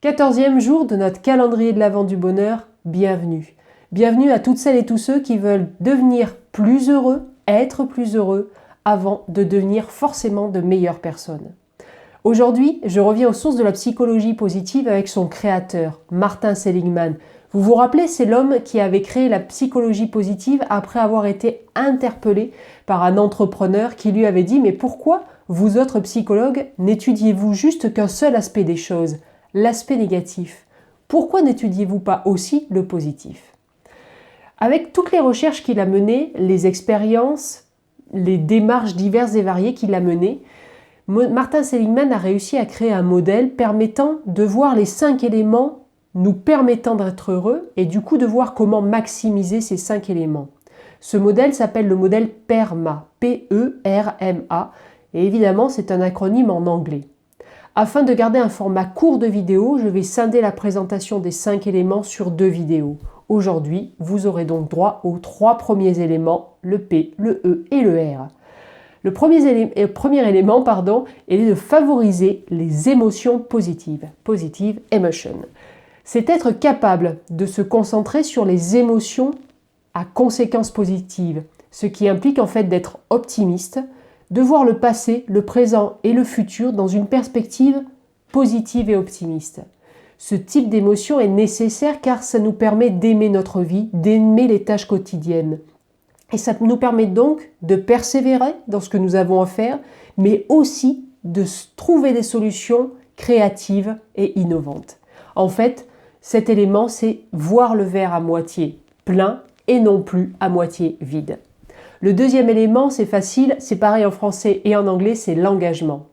14e jour de notre calendrier de l'Avent du bonheur, bienvenue. Bienvenue à toutes celles et tous ceux qui veulent devenir plus heureux, être plus heureux, avant de devenir forcément de meilleures personnes. Aujourd'hui, je reviens aux sources de la psychologie positive avec son créateur, Martin Seligman. Vous vous rappelez, c'est l'homme qui avait créé la psychologie positive après avoir été interpellé par un entrepreneur qui lui avait dit « Mais pourquoi, vous autres psychologues, n'étudiez-vous juste qu'un seul aspect des choses, l'aspect négatif? Pourquoi n'étudiez-vous pas aussi le positif ?» Avec toutes les recherches qu'il a menées, les expériences, les démarches diverses et variées qu'il a menées, Martin Seligman a réussi à créer un modèle permettant de voir les 5 éléments nous permettant d'être heureux et du coup de voir comment maximiser ces 5 éléments. Ce modèle s'appelle le modèle PERMA, P-E-R-M-A, et évidemment c'est un acronyme en anglais. Afin de garder un format court de vidéo, je vais scinder la présentation des 5 éléments sur 2 vidéos. Aujourd'hui, vous aurez donc droit aux 3 premiers éléments, le P, le E et le R. Le premier élément est de favoriser les émotions positives, positive emotion. C'est être capable de se concentrer sur les émotions à conséquences positives, ce qui implique en fait d'être optimiste, de voir le passé, le présent et le futur dans une perspective positive et optimiste. Ce type d'émotion est nécessaire car ça nous permet d'aimer notre vie, d'aimer les tâches quotidiennes. Et ça nous permet donc de persévérer dans ce que nous avons à faire, mais aussi de trouver des solutions créatives et innovantes. En fait, cet élément, c'est voir le verre à moitié plein et non plus à moitié vide. Le deuxième élément, c'est facile, c'est pareil en français et en anglais, c'est l'engagement.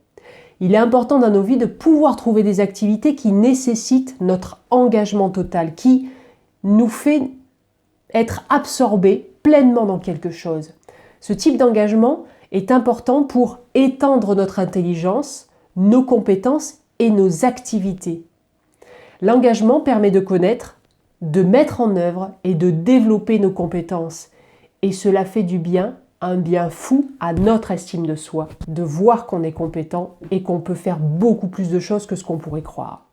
Il est important dans nos vies de pouvoir trouver des activités qui nécessitent notre engagement total, qui nous fait être absorbés pleinement dans quelque chose. Ce type d'engagement est important pour étendre notre intelligence, nos compétences et nos activités. L'engagement permet de connaître, de mettre en œuvre et de développer nos compétences. Et cela fait du bien, un bien fou à notre estime de soi, de voir qu'on est compétent et qu'on peut faire beaucoup plus de choses que ce qu'on pourrait croire.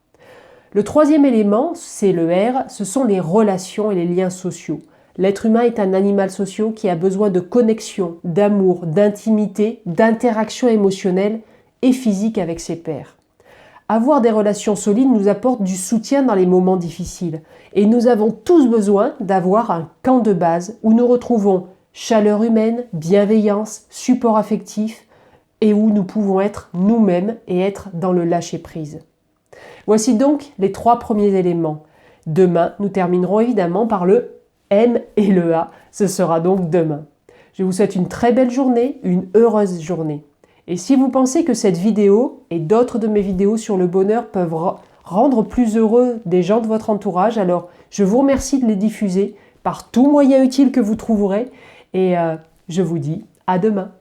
Le troisième élément, c'est le R, ce sont les relations et les liens sociaux. L'être humain est un animal social qui a besoin de connexion, d'amour, d'intimité, d'interaction émotionnelle et physique avec ses pairs. Avoir des relations solides nous apporte du soutien dans les moments difficiles. Et nous avons tous besoin d'avoir un camp de base où nous retrouvons chaleur humaine, bienveillance, support affectif et où nous pouvons être nous-mêmes et être dans le lâcher-prise. Voici donc les 3 premiers éléments. Demain, nous terminerons évidemment par le M et le A. Ce sera donc demain. Je vous souhaite une très belle journée, une heureuse journée. Et si vous pensez que cette vidéo et d'autres de mes vidéos sur le bonheur peuvent rendre plus heureux des gens de votre entourage, alors je vous remercie de les diffuser par tout moyen utile que vous trouverez et je vous dis à demain.